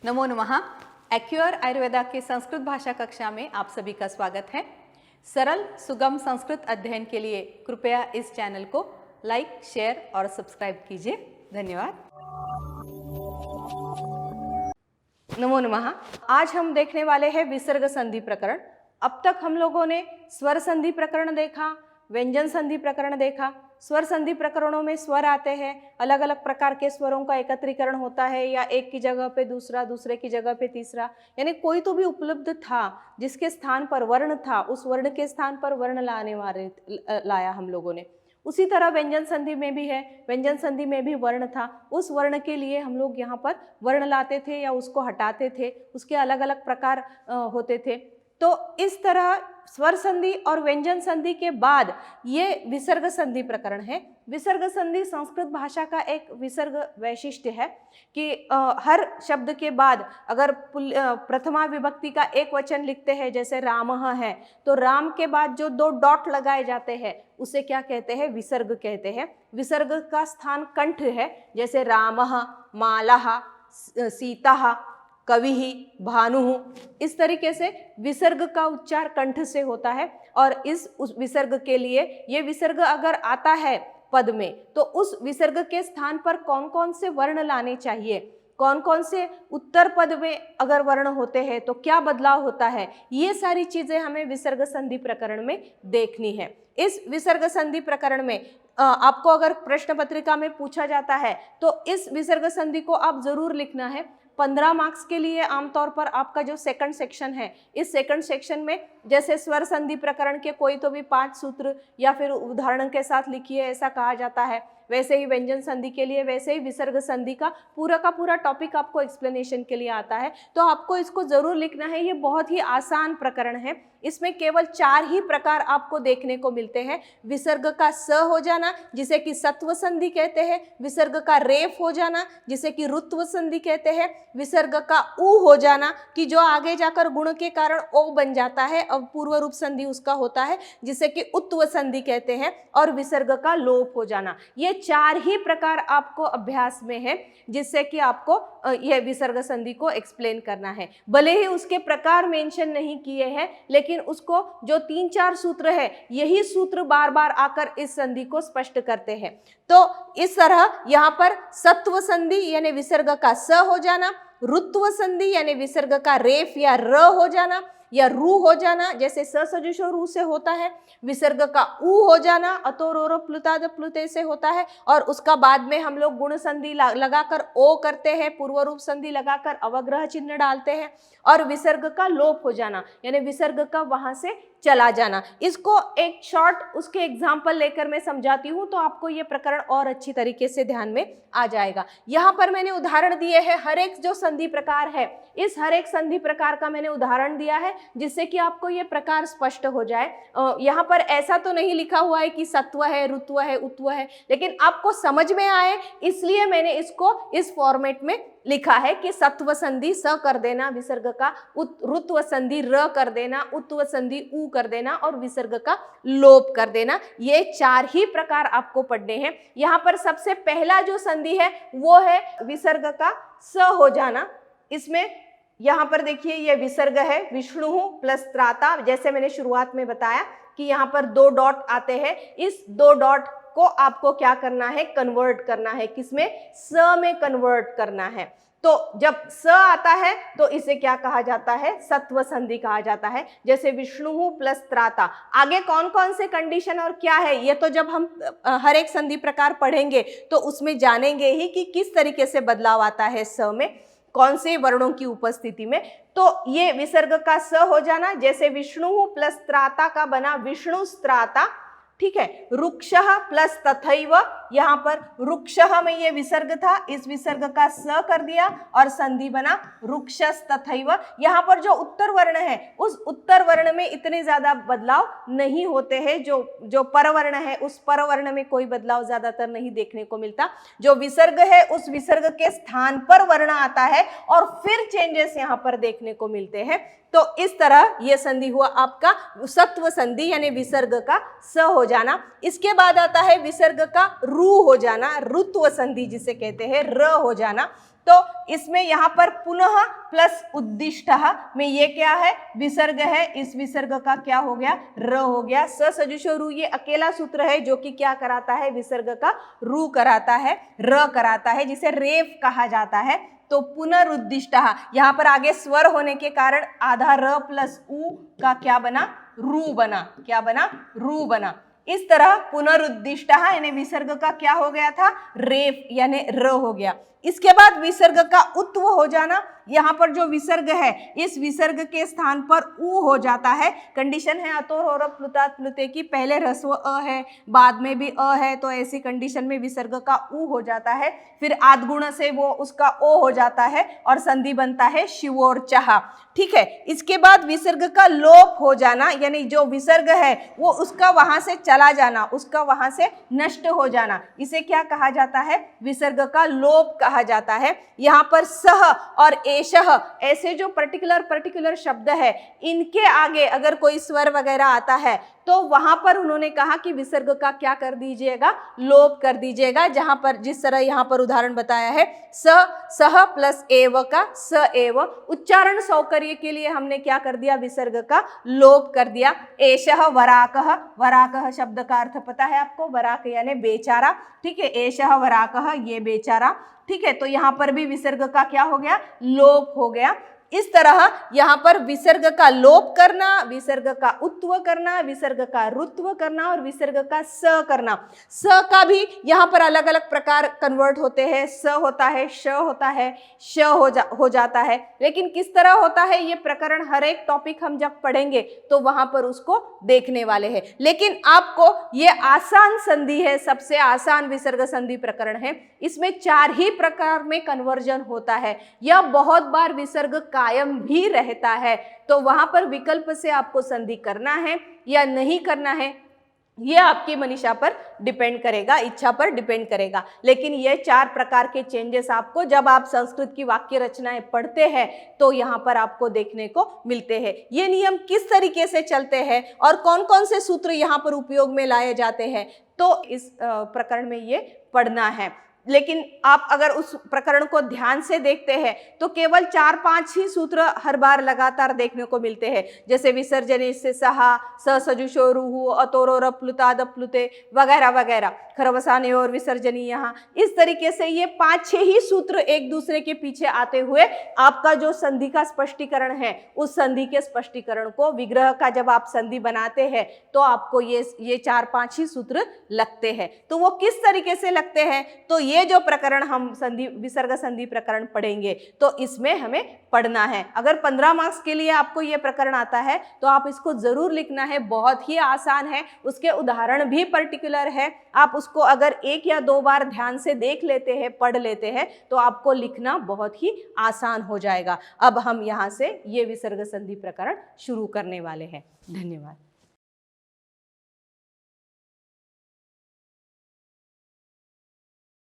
नमो नमः। एक्यूर आयुर्वेदा के संस्कृत भाषा कक्षा में आप सभी का स्वागत है। सरल सुगम संस्कृत अध्ययन के लिए कृपया इस चैनल को लाइक, शेयर और सब्सक्राइब कीजिए। धन्यवाद। नमो नमः। आज हम देखने वाले हैं विसर्ग संधि प्रकरण। अब तक हम लोगों ने स्वर संधि प्रकरण देखा, व्यंजन संधि प्रकरण देखा। स्वर संधि प्रकरणों में स्वर आते हैं, अलग अलग प्रकार के स्वरों का एकत्रीकरण होता है, या एक की जगह पे दूसरा, दूसरे की जगह पे तीसरा, यानी कोई तो भी उपलब्ध था जिसके स्थान पर वर्ण था, उस वर्ण के स्थान पर वर्ण लाया हम लोगों ने। उसी तरह व्यंजन संधि में भी है, व्यंजन संधि में भी वर्ण था, उस वर्ण के लिए हम लोग यहाँ पर वर्ण लाते थे या उसको हटाते थे, उसके अलग अलग प्रकार होते थे। तो इस तरह स्वर संधि और व्यंजन संधि के बाद ये विसर्ग संधि प्रकरण है। विसर्ग संधि संस्कृत भाषा का एक विसर्ग वैशिष्ट्य है कि हर शब्द के बाद अगर प्रथमा विभक्ति का एक वचन लिखते हैं, जैसे रामः है, तो राम के बाद जो दो डॉट लगाए जाते हैं उसे क्या कहते हैं? विसर्ग कहते हैं। विसर्ग का स्थान कंठ है, जैसे रामः, मालः, सीता, कवि, भानु, इस तरीके से विसर्ग का उच्चार कंठ से होता है। और उस विसर्ग के लिए ये विसर्ग अगर आता है पद में, तो उस विसर्ग के स्थान पर कौन कौन से वर्ण लाने चाहिए, कौन कौन से उत्तर पद में अगर वर्ण होते हैं तो क्या बदलाव होता है, ये सारी चीजें हमें विसर्ग संधि प्रकरण में देखनी है। इस विसर्ग संधि प्रकरण में आपको अगर प्रश्न पत्रिका में पूछा जाता है तो इस विसर्ग संधि को आप जरूर लिखना है। 15 मार्क्स के लिए आमतौर पर आपका जो सेकंड सेक्शन है, इस सेकंड सेक्शन में जैसे स्वर संधि प्रकरण के कोई तो भी 5 सूत्र या फिर उदाहरण के साथ लिखिए, ऐसा कहा जाता है, वैसे ही व्यंजन संधि के लिए वैसे ही विसर्ग संधि का पूरा टॉपिक आपको एक्सप्लेनेशन के लिए आता है, तो आपको इसको जरूर लिखना है। ये बहुत ही आसान प्रकरण है, इसमें केवल 4 ही प्रकार आपको देखने को मिलते हैं। विसर्ग का स हो जाना, जिसे कि सत्व संधि कहते हैं, विसर्ग का रेफ हो जाना, जिसे कि रुत्व संधि कहते हैं, विसर्ग का उ हो जाना कि जो आगे जाकर गुण के कारण ओ बन जाता है, अब पूर्व रूप संधि उसका होता है, जिसे कि उत्व संधि कहते हैं, और विसर्ग का लोप हो जाना। ये 4 ही प्रकार आपको अभ्यास में है, जिससे कि आपको यह विसर्ग संधि को एक्सप्लेन करना है। भले ही उसके प्रकार मेंशन नहीं किए हैं, लेकिन उसको जो 3-4 सूत्र है, यही सूत्र बार बार आकर इस संधि को स्पष्ट करते हैं। तो इस तरह यहाँ पर सत्व संधि यानी विसर्ग का स हो जाना, रुत्व संधि यानी विसर्ग का रेफ या र हो जाना या रू हो जाना, जैसे स सजुषो रू से होता है, विसर्ग का ऊ हो जाना अतो रो रो प्लुताद प्लुते से होता है, और उसका बाद में हम लोग गुण संधि लगाकर ओ करते हैं, पूर्व रूप संधि लगाकर अवग्रह चिन्ह डालते हैं, और विसर्ग का लोप हो जाना यानी विसर्ग का वहां से चला जाना। इसको एक शॉर्ट उसके एग्जाम्पल लेकर मैं समझाती हूँ, तो आपको ये प्रकरण और अच्छी तरीके से ध्यान में आ जाएगा। यहाँ पर मैंने उदाहरण दिए हैं, हर एक जो संधि प्रकार है, इस हर एक संधि प्रकार का मैंने उदाहरण दिया है, जिससे कि आपको ये प्रकार स्पष्ट हो जाए। यहाँ पर ऐसा तो नहीं लिखा हुआ है कि सत्व है, रुत्व है, उत्व है, लेकिन आपको समझ में आए इसलिए मैंने इसको इस फॉर्मेट में लिखा है कि सत्व संधि स कर देना, विसर्ग का रुत्व संधि र कर देना, उत्व संधि उ कर देना, और विसर्ग का लोप कर देना। ये 4 ही प्रकार आपको पढ़ने हैं। यहाँ पर सबसे पहला जो संधि है वो है विसर्ग का स हो जाना। इसमें यहाँ पर देखिए ये विसर्ग है, विष्णु प्लस त्राता, जैसे मैंने शुरुआत में बताया कि यहाँ पर 2 डॉट आते हैं। इस 2 डॉट को आपको क्या करना है? कन्वर्ट करना है। किसमें? स में कन्वर्ट करना है। तो जब स आता है तो इसे क्या कहा जाता है? सत्व संधि कहा जाता है। जैसे विष्णु प्लस त्राता, आगे कौन कौन से कंडीशन और क्या है ये तो जब हम हर एक संधि प्रकार पढ़ेंगे तो उसमें जानेंगे ही कि किस तरीके से बदलाव आता है स में, कौन से वर्णों की उपस्थिति में। तो ये विसर्ग का स हो जाना, जैसे विष्णु प्लस त्राता का बना विष्णु स्त्राता, ठीक है। रुक्षः प्लस तथैव, यहाँ पर रुक्षः में ये विसर्ग था, इस विसर्ग का स कर दिया और संधि बना रुक्षस तथैव। यहाँ पर जो उत्तर वर्ण है उस उत्तर वर्ण में इतने ज्यादा बदलाव नहीं होते हैं, जो परवर्ण है उस परवर्ण में कोई बदलाव ज्यादातर नहीं देखने को मिलता। जो विसर्ग है उस विसर्ग के स्थान पर वर्ण आता है और फिर चेंजेस यहाँ पर देखने को मिलते हैं। तो इस तरह यह संधि हुआ आपका सत्व संधि यानी विसर्ग का स हो जाना। इसके बाद आता है विसर्ग का रू हो जाना, रुत्व संधि जिसे कहते हैं, र हो जाना। तो इसमें यहाँ पर पुनः प्लस उद्दिष्टः में ये क्या है, विसर्ग है, इस विसर्ग का क्या हो गया, र हो गया। स सजुषो रु ये अकेला सूत्र है जो कि क्या कराता है, विसर्ग का रू कराता है, र कराता है, जिसे रेफ कहा जाता है। तो पुनरुद्दिष्टः, यहाँ पर आगे स्वर होने के कारण आधा र प्लस उ का क्या बना, रू बना, क्या बना, रू बना। इस तरह पुनरुद्दिष्टः यानी विसर्ग का क्या हो गया था, रेफ यानी र हो गया। इसके बाद विसर्ग का उत्व हो जाना, यहाँ पर जो विसर्ग है इस विसर्ग के स्थान पर उ हो जाता है। कंडीशन है अतोर और प्लुतात प्लुते की, पहले ह्रस्व अ है बाद में भी अ है, तो ऐसी कंडीशन में विसर्ग का उ हो जाता है, फिर आद्गुण से वो उसका ओ हो जाता है और संधि बनता है शिवोर्चः। ठीक है, इसके बाद विसर्ग का लोप हो जाना, यानी जो विसर्ग है वो उसका वहां से चला जाना, उसका वहां से नष्ट हो जाना, इसे क्या कहा जाता है, विसर्ग का लोप कहा जाता है। यहाँ पर सह और एशः ऐसे जो पर्टिकुलर शब्द है, इनके आगे अगर कोई स्वर वगैरह आता है तो वहां पर उन्होंने कहा कि विसर्ग का क्या कर दीजिएगा, लोप कर दीजिएगा। जहां पर जिस तरह यहाँ पर उदाहरण बताया है, स सह प्लस एव का स एव, उच्चारण सौकर्य के लिए हमने क्या कर दिया, विसर्ग का लोप कर दिया। एशः वराकः, वराकः शब्द का अर्थ पता है आपको, वराक यानी बेचारा। ठीक है, एशः वराकः ये बेचारा। ठीक है, तो यहाँ पर भी विसर्ग का क्या हो गया, लोप हो गया। इस तरह यहाँ पर विसर्ग का लोप करना, विसर्ग का उत्व करना, विसर्ग का रुत्व करना और विसर्ग का स करना। स का भी यहाँ पर अलग अलग प्रकार कन्वर्ट होते हैं, स होता है, श होता है, श हो जाता है। लेकिन किस तरह होता है ये प्रकरण, हर एक टॉपिक हम जब पढ़ेंगे तो वहां पर उसको देखने वाले हैं। लेकिन आपको ये आसान संधि है, सबसे आसान विसर्ग संधि प्रकरण है, इसमें 4 ही प्रकार में कन्वर्जन होता है। यह बहुत बार विसर्ग कायम भी रहता है, तो वहां पर विकल्प से आपको संधि करना है या नहीं करना है, यह आपकी मनीषा पर डिपेंड करेगा, इच्छा पर डिपेंड करेगा। लेकिन ये 4 प्रकार के चेंजेस आपको जब आप संस्कृत की वाक्य रचनाएं पढ़ते हैं तो यहाँ पर आपको देखने को मिलते हैं। ये नियम किस तरीके से चलते हैं और कौन कौन से सूत्र यहाँ पर उपयोग में लाए जाते हैं, तो इस प्रकरण में ये पढ़ना है। लेकिन आप अगर उस प्रकरण को ध्यान से देखते हैं तो केवल 4-5 ही सूत्र हर बार लगातार देखने को मिलते हैं, जैसे विसर्जने से सहा, स सजुषो रुहु, अतोरोर प्लुताद प्लुते वगैरह वगैरह, खरवसाने और विसर्जनी। यहाँ इस तरीके से ये 5-6 ही सूत्र एक दूसरे के पीछे आते हुए आपका जो संधि का स्पष्टीकरण है, उस संधि के स्पष्टीकरण को, विग्रह का जब आप संधि बनाते हैं तो आपको ये 4-5 ही सूत्र लगते हैं। तो वो किस तरीके से लगते हैं, तो ये जो प्रकरण हम संधि विसर्ग संधि प्रकरण पढ़ेंगे तो इसमें हमें पढ़ना है। अगर 15 मार्क्स के लिए आपको ये प्रकरण आता है तो आप इसको जरूर लिखना है, बहुत ही आसान है, उसके उदाहरण भी पर्टिकुलर है। आप उसको अगर 1 या 2 बार ध्यान से देख लेते हैं, पढ़ लेते हैं, तो आपको लिखना बहुत ही आसान हो जाएगा। अब हम यहाँ से ये विसर्ग संधि प्रकरण शुरू करने वाले हैं। धन्यवाद।